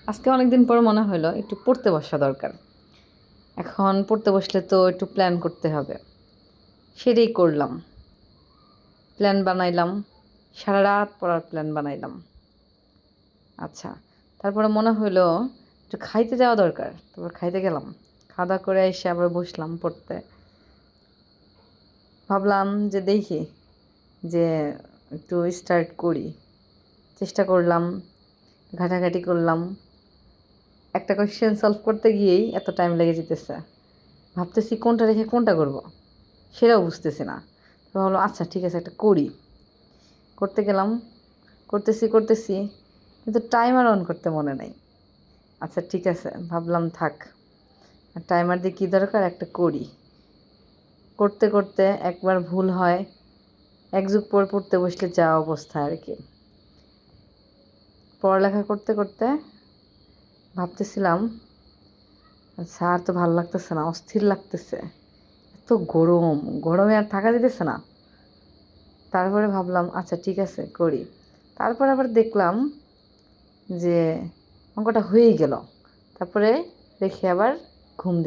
আজকে অনেক দিন পর মনে হলো একটু পড়তে বসা দরকার। এখন পড়তে বসলে তো একটু প্ল্যান করতে হবে। সেটাই করলাম। প্ল্যান বানাইলাম। সারা রাত পড়ার প্ল্যান বানাইলাম। আচ্ছা, তারপরে মনে হলো একটু খাইতে যাওয়া দরকার। তারপর খাইতে গেলাম। খাওয়া দাওয়া করে এসে আবার বসলাম পড়তে। ভাবলাম যে দেখি যে একটু স্টার্ট করি। চেষ্টা করলাম, ঘাটাঘাটি করলাম। একটা কোয়েশ্চেন সলভ করতে গিয়েই এত টাইম লেগে যেতেছে। ভাবতেছি কোনটা রেখে কোনটা করব, সেটাও বুঝতেছি না। তো ভাবলাম আচ্ছা ঠিক আছে একটা করি। করতে গেলাম, করতেছি কিন্তু টাইমার অন করতে মনে নাই। আচ্ছা ঠিক আছে, ভাবলাম থাক, টাইমার দিয়ে কী দরকার, একটা করি। করতে করতে একবার ভুল হয়, এক যুগ পর পড়তে বসলে যা অবস্থা আর কি। পড়ালেখা করতে করতে ভাবতেছিলাম আচ্ছা আর তো ভালো লাগতেছে না, অস্থির লাগতেছে, এত গরম, গরমে আর থাকা যেতেছে না। তারপরে ভাবলাম আচ্ছা ঠিক আছে করি। তারপর আবার দেখলাম যে অঙ্কটা হয়েই গেল। তারপরে রেখে আবার ঘুম দিলাম।